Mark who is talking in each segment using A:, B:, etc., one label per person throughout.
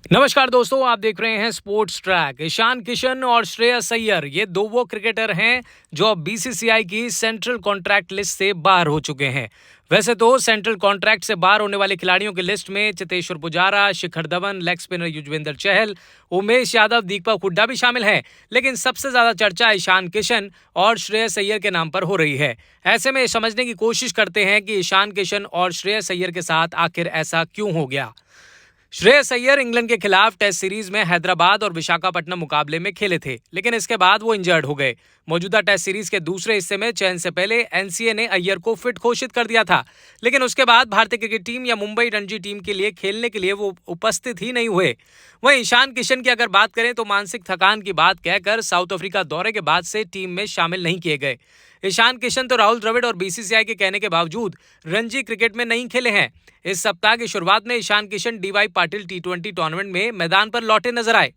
A: नमस्कार दोस्तों, आप देख रहे हैं स्पोर्ट्स ट्रैक। ईशान किशन और श्रेयस अय्यर ये दो वो क्रिकेटर हैं जो अब बीसीसीआई की सेंट्रल कॉन्ट्रैक्ट लिस्ट से बाहर हो चुके हैं। वैसे तो सेंट्रल कॉन्ट्रैक्ट से बाहर होने वाले खिलाड़ियों की लिस्ट में चेतेश्वर पुजारा, शिखर धवन, लेग स्पिनर युजवेंद्र चहल, उमेश यादव, दीपक हुड्डा भी शामिल हैं। लेकिन सबसे ज्यादा चर्चा ईशान किशन और श्रेयस अय्यर के नाम पर हो रही है। ऐसे में समझने की कोशिश करते हैं कि ईशान किशन और श्रेयस अय्यर के साथ आखिर ऐसा क्यों हो गया। श्रेयस अय्यर इंग्लैंड के खिलाफ टेस्ट सीरीज में हैदराबाद और विशाखापट्टनम मुकाबले में खेले थे, लेकिन इसके बाद वो इंजर्ड हो गए। मौजूदा टेस्ट सीरीज के दूसरे हिस्से में चयन से पहले एनसीए ने अय्यर को फिट घोषित कर दिया था, लेकिन उसके बाद भारतीय क्रिकेट टीम या मुंबई रणजी टीम के लिए खेलने के लिए वो उपस्थित ही नहीं हुए। वहीं ईशान किशन की अगर बात करें तो मानसिक थकान की बात कहकर साउथ अफ्रीका दौरे के बाद से टीम में शामिल नहीं किए गए। ईशान किशन तो राहुल द्रविड़ और बीसीसीआई के कहने के बावजूद रणजी क्रिकेट में नहीं खेले हैं। इस सप्ताह की शुरुआत में ईशान किशन डीवाई पाटिल टी20 टूर्नामेंट में मैदान पर लौटे नजर आए।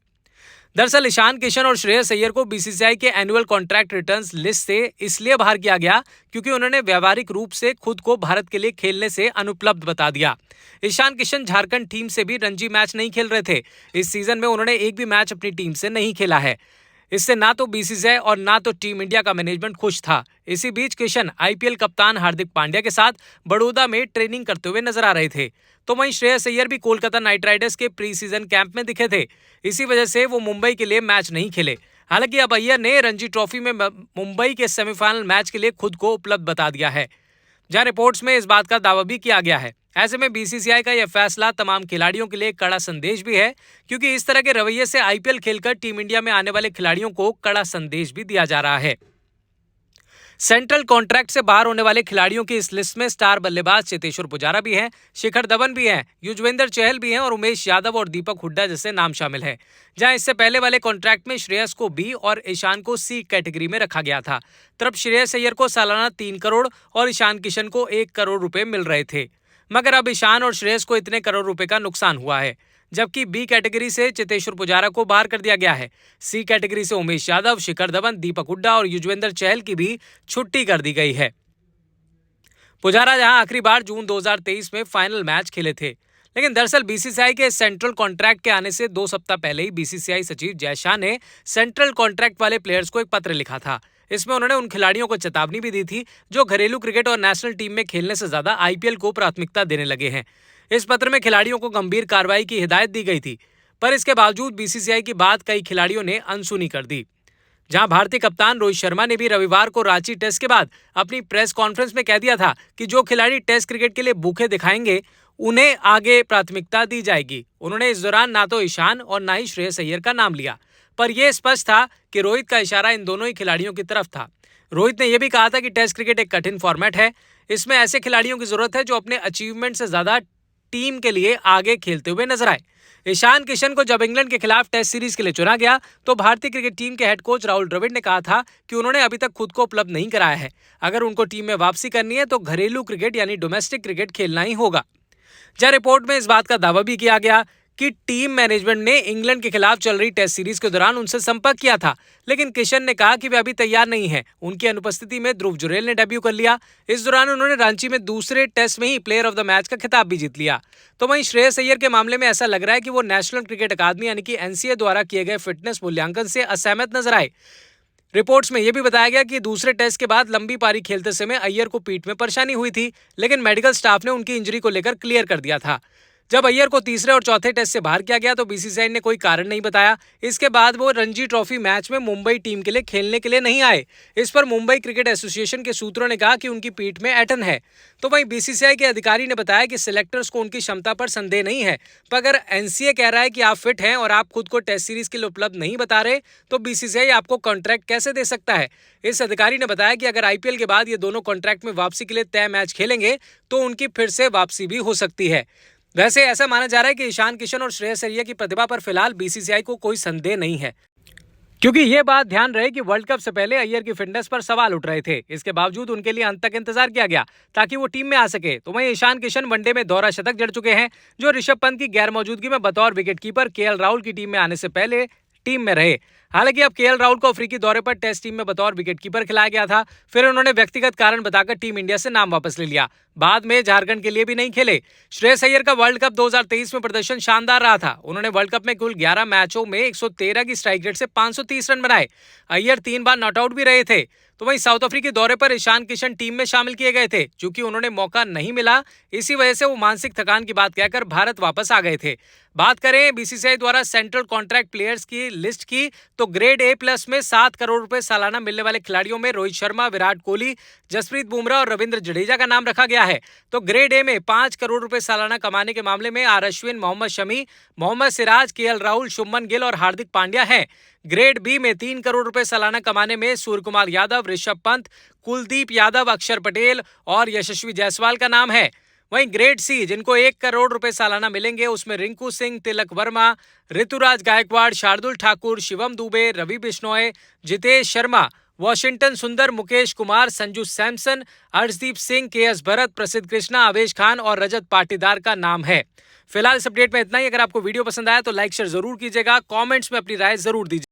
A: दरअसल ईशान किशन और श्रेयस अय्यर को बीसीसीआई के एनुअल कॉन्ट्रैक्ट रिटर्न्स लिस्ट से इसलिए बाहर किया गया क्योंकि उन्होंने व्यावहारिक रूप से खुद को भारत के लिए खेलने से अनुपलब्ध बता दिया। ईशान किशन झारखंड टीम से भी रणजी मैच नहीं खेल रहे थे। इस सीजन में उन्होंने एक भी मैच अपनी टीम से नहीं खेला है। इससे ना तो बीसीसीआई और ना तो टीम इंडिया का मैनेजमेंट खुश था। इसी बीच किशन आईपीएल कप्तान हार्दिक पांड्या के साथ बड़ौदा में ट्रेनिंग करते हुए नजर आ रहे थे। तो वहीं श्रेयस अय्यर भी कोलकाता नाइट राइडर्स के प्री सीजन कैंप में दिखे थे। इसी वजह से वो मुंबई के लिए मैच नहीं खेले। हालांकि अब अय्यर ने रणजी ट्रॉफी में मुंबई के सेमीफाइनल मैच के लिए खुद को उपलब्ध बता दिया है, जहां रिपोर्ट्स में इस बात का दावा भी किया गया है। ऐसे में बीसीसीआई का यह फैसला तमाम खिलाड़ियों के लिए कड़ा संदेश भी है, क्योंकि इस तरह के रवैये से आईपीएल खेलकर टीम इंडिया में आने वाले खिलाड़ियों को कड़ा संदेश भी दिया जा रहा है। सेंट्रल कॉन्ट्रैक्ट से बाहर होने वाले खिलाड़ियों की इस लिस्ट में स्टार बल्लेबाज चेतेश्वर पुजारा भी हैं, शिखर धवन भी हैं, युजवेंद्र चहल भी हैं और उमेश यादव और दीपक हुड्डा जैसे नाम शामिल हैं। जहां इससे पहले वाले कॉन्ट्रैक्ट में श्रेयस को बी और ईशान को सी कैटेगरी में रखा गया था। तब श्रेयस अय्यर को सालाना 3 करोड़ और ईशान किशन को 1 करोड़ रुपए मिल रहे थे, मगर अब ईशान और श्रेयस को इतने करोड़ रुपए का नुकसान हुआ है। जबकि बी कैटेगरी से चेतेश्वर पुजारा को बाहर कर दिया गया है। सी कैटेगरी से उमेश यादव, शिखर धवन, दीपक हुड्डा और युजवेंद्र चहल की भी छुट्टी कर दी गई है। पुजारा जहां आखिरी बार जून 2023 में फाइनल मैच खेले थे, लेकिन दरअसल बीसीसीआई के सेंट्रल कॉन्ट्रैक्ट के आने से 2 सप्ताह पहले ही बीसीसीआई सचिव जय शाह ने सेंट्रल कॉन्ट्रैक्ट वाले प्लेयर्स को एक पत्र लिखा था। इसमें उन्होंने उन खिलाड़ियों को चेतावनी भी दी थी जो घरेलू क्रिकेट और नेशनल टीम में खेलने से ज्यादा आईपीएल को प्राथमिकता देने लगे हैं। इस पत्र में खिलाड़ियों को गंभीर कार्रवाई की हिदायत दी गई थी, पर इसके बावजूद बीसीसीआई की बात कई खिलाड़ियों ने अनसुनी कर दी। जहां भारतीय कप्तान रोहित शर्मा ने भी रविवार को रांची टेस्ट के बाद अपनी प्रेस कॉन्फ्रेंस में कह दिया था कि जो खिलाड़ी टेस्ट क्रिकेट के लिए भूखे दिखाएंगे उन्हें आगे प्राथमिकता दी जाएगी। उन्होंने इस दौरान ना तो ईशान और ना ही श्रेयस अय्यर का नाम लिया, पर यह स्पष्ट था कि रोहित का इशारा इन दोनों ही खिलाड़ियों की तरफ था। रोहित ने यह भी कहा था कि टेस्ट क्रिकेट एक कठिन फॉर्मेट है, इसमें ऐसे खिलाड़ियों की जरूरत है जो अपने अचीवमेंट से ज्यादा टीम के लिए आगे खेलते हुए नजर आए। ईशान किशन को जब इंग्लैंड के खिलाफ टेस्ट सीरीज के लिए चुना गया तो भारतीय क्रिकेट टीम के हेड कोच राहुल द्रविड़ ने कहा था कि उन्होंने अभी तक खुद को उपलब्ध नहीं कराया है। अगर उनको टीम में वापसी करनी है तो घरेलू क्रिकेट यानी डोमेस्टिक क्रिकेट खेलना ही होगा। जहां रिपोर्ट में इस बात का दावा भी किया गया कि टीम मैनेजमेंट ने इंग्लैंड के खिलाफ चल रही टेस्ट सीरीज के दौरान उनसे संपर्क किया था, लेकिन किशन ने कहा कि वे अभी तैयार नहीं हैं। उनकी अनुपस्थिति में ध्रुव जुरैल ने डेब्यू कर लिया। इस दौरान उन्होंने रांची में दूसरे टेस्ट में ही प्लेयर ऑफ द मैच का खिताब भी जीत लिया। तो वहीं श्रेयस अय्यर के मामले में ऐसा लग रहा है कि वो नेशनल क्रिकेट अकादमी यानी कि एनसीए द्वारा किए गए फिटनेस मूल्यांकन से असहमत नजर आए। रिपोर्ट्स में यह भी बताया गया कि दूसरे टेस्ट के बाद लंबी पारी खेलते समय अय्यर को पीठ में परेशानी हुई थी, लेकिन मेडिकल स्टाफ ने उनकी इंजरी को लेकर क्लियर कर दिया था। जब अय्यर को तीसरे और चौथे टेस्ट से बाहर किया गया तो बीसीसीआई ने कोई कारण नहीं बताया। इसके बाद वो रणजी ट्रॉफी मैच में मुंबई टीम के लिए खेलने के लिए नहीं आए। इस पर मुंबई क्रिकेट एसोसिएशन के सूत्रों ने कहा कि उनकी पीठ में ऐंठन है। तो वहीं बीसीसीआई के अधिकारी ने बताया कि सिलेक्टर्स को उनकी क्षमता पर संदेह नहीं है, पर अगर एनसीए कह रहा है कि आप फिट हैं और आप खुद को टेस्ट सीरीज के लिए उपलब्ध नहीं बता रहे तो बीसीसीआई आपको कॉन्ट्रैक्ट कैसे दे सकता है। इस अधिकारी ने बताया कि अगर आईपीएल के बाद ये दोनों कॉन्ट्रैक्ट में वापसी के लिए तय मैच खेलेंगे तो उनकी फिर से वापसी भी हो सकती है। वैसे ऐसा माना जा रहा है कि ईशान किशन और श्रेयस अय्यर की प्रतिभा पर फिलहाल बीसीसीआई को कोई संदेह नहीं है, क्योंकि ये बात ध्यान रहे कि वर्ल्ड कप से पहले अय्यर की फिटनेस पर सवाल उठ रहे थे। इसके बावजूद उनके लिए अंत तक इंतजार किया गया ताकि वो टीम में आ सके। तो वहीं ईशान किशन वनडे में दोहरा शतक जड़ चुके हैं, जो ऋषभ पंत की गैर मौजूदगी में बतौर विकेटकीपर केएल राहुल की टीम में आने से पहले टीम में रहे। हालांकि अब केएल राहुल को अफ्रीकी दौरे पर टेस्ट टीम में बतौर विकेटकीपर खिलाया गया था, फिर उन्होंने व्यक्तिगत कारण बताकर टीम इंडिया से नाम वापस ले लिया। बाद में झारखंड के लिए भी नहीं खेले। श्रेयस अय्यर का वर्ल्ड कप 2023 में प्रदर्शन शानदार रहा था। उन्होंने वर्ल्ड कप में कुल 11 मैचों में 113 की स्ट्राइक रेट से 530 रन बनाए। अय्यर 3 बार नॉट आउट भी रहे थे। तो वहीं साउथ अफ्रीका के दौरे पर ईशान किशन टीम में शामिल किए गए थे। चूंकि उन्होंने मौका नहीं मिला, इसी वजह से वो मानसिक थकान की बात कहकर भारत वापस आ गए थे। बात करें बीसीसीआई द्वारा सेंट्रल कॉन्ट्रैक्ट प्लेयर्स की लिस्ट की, तो ग्रेड ए प्लस में 7 करोड़ रुपए सालाना मिलने वाले खिलाड़ियों में रोहित शर्मा, विराट कोहली, जसप्रीत बुमराह और रविंद्र जडेजा का नाम रखा गया है। तो ग्रेड ए में 5 करोड़ रुपए सालाना कमाने के मामले में आर अश्विन, मोहम्मद शमी, मोहम्मद सिराज, केएल राहुल, शुभमन गिल और हार्दिक पांड्या हैं। ग्रेड बी में 3 करोड़ रुपए सालाना कमाने में सूर्य कुमार यादव, ऋषभ पंत, कुलदीप यादव, अक्षर पटेल और यशस्वी जायसवाल का नाम है। वहीं ग्रेड सी, जिनको 1 करोड़ रुपए सालाना मिलेंगे, उसमें रिंकू सिंह, तिलक वर्मा, ऋतुराज गायकवाड़, शार्दुल ठाकुर, शिवम दुबे, रवि बिश्नोई, जितेश शर्मा, वॉशिंगटन सुंदर, मुकेश कुमार, संजू सैमसन, अर्शदीप सिंह, केएस भरत, प्रसिद्ध कृष्णा, आवेश खान और रजत पाटीदार का नाम है। फिलहाल इस अपडेट में इतना ही। अगर आपको वीडियो पसंद आया तो लाइक शेयर जरूर कीजिएगा, कमेंट्स में अपनी राय जरूर दीजिए।